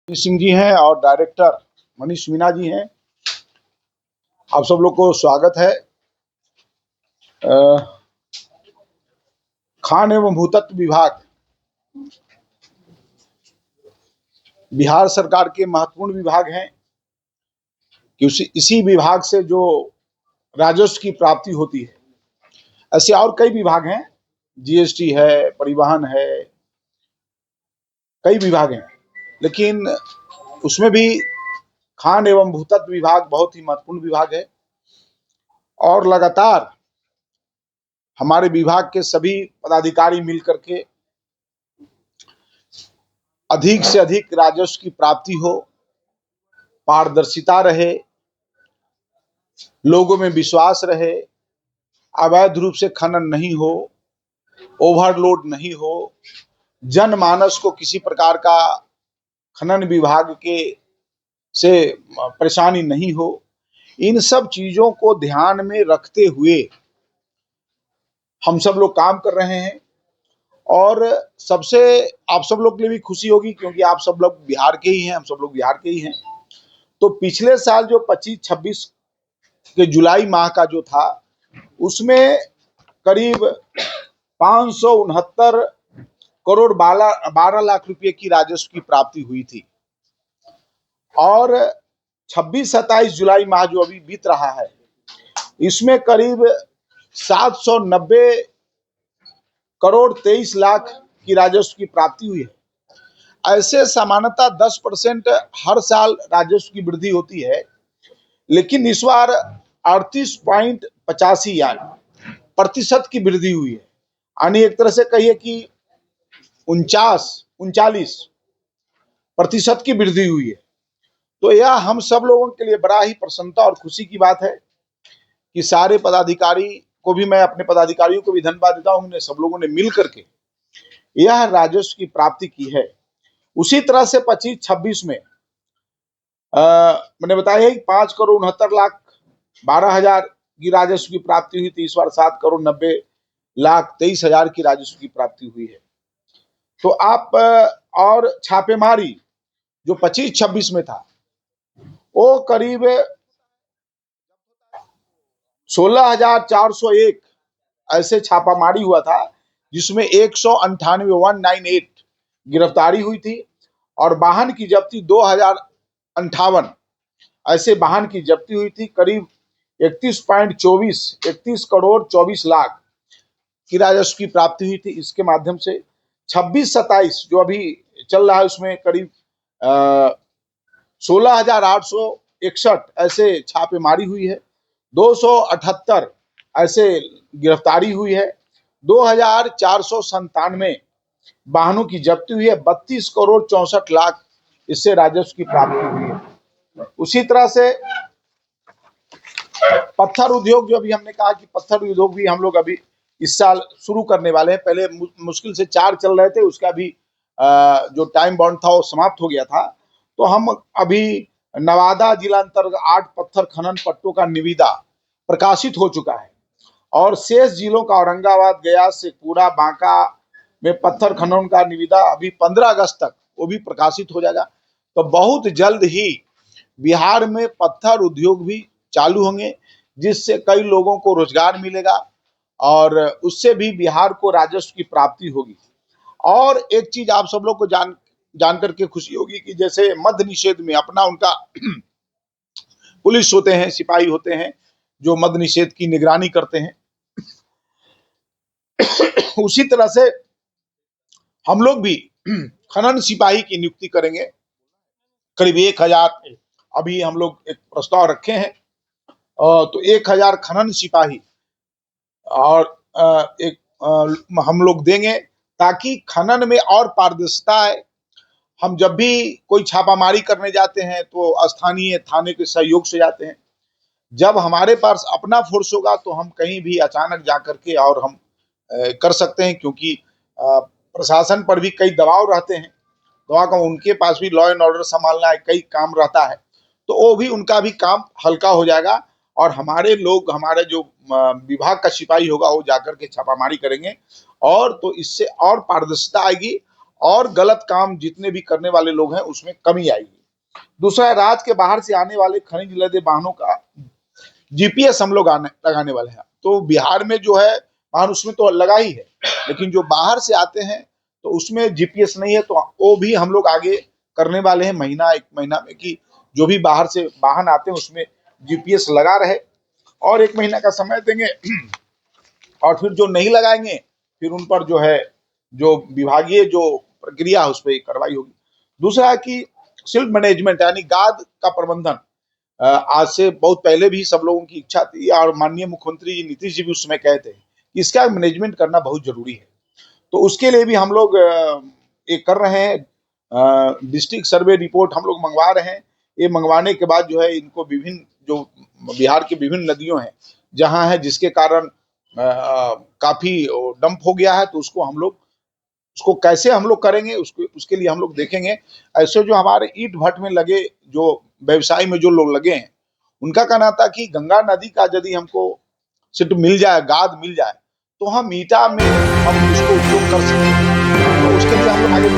सिंह जी हैं और डायरेक्टर मनीष मीना जी हैं। आप सब लोग को स्वागत है। खान एवं भूतत्व विभाग बिहार सरकार के महत्वपूर्ण विभाग हैं कि इसी विभाग से जो राजस्व की प्राप्ति होती है। ऐसे और कई विभाग हैं, जीएसटी है, परिवहन है, कई विभाग हैं, लेकिन उसमें भी खान एवं भूतत्व विभाग बहुत ही महत्वपूर्ण विभाग है और लगातार हमारे विभाग के सभी पदाधिकारी मिलकर के अधिक से अधिक राजस्व की प्राप्ति हो, पारदर्शिता रहे, लोगों में विश्वास रहे, अवैध रूप से खनन नहीं हो, ओवरलोड नहीं हो, जनमानस को किसी प्रकार का खनन विभाग के से परेशानी नहीं हो। इन सब चीजों को ध्यान में रखते हुए हम सब लोग काम कर रहे हैं और सबसे आप सब लोग के लिए भी खुशी होगी क्योंकि आप सब लोग बिहार के ही हैं, हम सब लोग बिहार के ही हैं। तो पिछले साल जो 25-26 के जुलाई माह का जो था उसमें करीब 569 करोड़ 12 लाख रुपए की राजस्व की प्राप्ति हुई थी और 26-27 जुलाई माह जो अभी बीत रहा है इसमें करीब 790 करोड़ 23 लाख की राजस्व की प्राप्ति हुई है। ऐसे सामान्यतः 10% हर साल राजस्व की वृद्धि होती है, लेकिन इस बार 38.85 प्रतिशत की वृद्धि हुई है, यानी एक तरह से कहिए कि 39 प्रतिशत की वृद्धि हुई है। तो यह हम सब लोगों के लिए बड़ा ही प्रसन्नता और खुशी की बात है कि सारे पदाधिकारी को भी, मैं अपने पदाधिकारियों को भी धन्यवाद देता हूं, सब लोगों ने मिल करके यह राजस्व की प्राप्ति की है। उसी तरह से 25-26 में मैंने बताया कि 5,69,12,000 की राजस्व की प्राप्ति हुई थी। इस बार 7,90,23,000 की राजस्व की प्राप्ति हुई है। तो आप और छापेमारी जो 25-26 में था वो करीब 16,401 ऐसे छापामारी हुआ था, जिसमें 198 गिरफ्तारी हुई थी और वाहन की जब्ती 2,058 ऐसे वाहन की जब्ती हुई थी। करीब 31 करोड़ 24 लाख की राजस्व की प्राप्ति हुई थी। इसके माध्यम से 26-27 जो अभी चल रहा है उसमें करीब 16,861 ऐसे छापेमारी हुई है, 278 ऐसे गिरफ्तारी हुई है, 2,497 वाहनों की जब्ती हुई है, 32 करोड़ 64 लाख इससे राजस्व की प्राप्ति हुई है। उसी तरह से पत्थर उद्योग, जो अभी हमने कहा कि पत्थर उद्योग भी हम लोग अभी इस साल शुरू करने वाले हैं। पहले मुश्किल से 4 चल रहे थे, उसका भी जो टाइम बाउंड था वो समाप्त हो गया था। तो हम अभी नवादा जिला अंतर्गत 8 पत्थर खनन पट्टों का निविदा प्रकाशित हो चुका है और शेष जिलों का औरंगाबाद, गया, शेखपुरा, बांका में पत्थर खनन का निविदा अभी 15 अगस्त तक वो भी प्रकाशित हो जाएगा। तो बहुत जल्द ही बिहार में पत्थर उद्योग भी चालू होंगे, जिससे कई लोगों को रोजगार मिलेगा और उससे भी बिहार को राजस्व की प्राप्ति होगी। और एक चीज आप सब लोग को जान करके खुशी होगी कि जैसे मद्य निषेध में अपना उनका पुलिस होते हैं, सिपाही होते हैं जो मद्य निषेध की निगरानी करते हैं, उसी तरह से हम लोग भी खनन सिपाही की नियुक्ति करेंगे। करीब 1,000 अभी हम लोग एक प्रस्ताव रखे हैं, तो 1,000 खनन सिपाही और हम लोग देंगे ताकि खनन में और पारदर्शिता आए। हम जब भी कोई छापामारी करने जाते हैं तो स्थानीय थाने के सहयोग से जाते हैं। जब हमारे पास अपना फोर्स होगा तो हम कहीं भी अचानक जाकर के और हम कर सकते हैं, क्योंकि प्रशासन पर भी कई दबाव रहते हैं। दबाव का उनके पास भी लॉ एंड ऑर्डर संभालना है, कई काम रहता है, तो वो भी उनका भी काम हल्का हो जाएगा और हमारे लोग, हमारे जो विभाग का सिपाही होगा वो जाकर के छापामारी करेंगे और तो इससे और पारदर्शिता आएगी और गलत काम जितने भी करने वाले लोग हैं उसमें कमी आएगी। दूसरा है, राज्य के बाहर से आने वाले खनिज लदे वाहनों का जीपीएस हम लोग लगाने वाले हैं। तो बिहार में जो है वाहन उसमें तो लगा ही है, लेकिन जो बाहर से आते हैं तो उसमें जीपीएस नहीं है, तो वो भी हम लोग आगे करने वाले हैं महीना एक महीना में, कि जो भी बाहर से वाहन आते हैं उसमें जीपीएस लगा रहे, और एक महीना का समय देंगे और फिर जो नहीं लगाएंगे फिर उन पर जो है जो विभागीय जो प्रक्रिया है उस पर कार्रवाई होगी। दूसरा है कि सिल्फ मैनेजमेंट यानी गाद का प्रबंधन, आज से बहुत पहले भी सब लोगों की इच्छा थी और माननीय मुख्यमंत्री जी नीतीश जी भी उस समय कहे थे कि इसका मैनेजमेंट करना बहुत जरूरी है। तो उसके लिए भी हम लोग एक कर रहे हैं, डिस्ट्रिक्ट सर्वे रिपोर्ट हम लोग मंगवा रहे हैं। ये मंगवाने के बाद जो है इनको विभिन्न जो बिहार की विभिन्न नदियों हैं जहां है जिसके कारण काफी डंप हो गया है, तो उसको हम लोग उसको कैसे हम लोग करेंगे उसके लिए हम लोग देखेंगे। ऐसे जो हमारे ईंट भट्ट में लगे जो व्यवसाय में जो लोग लगे हैं उनका कहना था कि गंगा नदी का यदि हमको सिर्फ मिल जाए, गाद मिल जाए, तो हम ईटा में हम इसको उपयोग कर सकते हैं। तो उसके लिए हम लोग आगे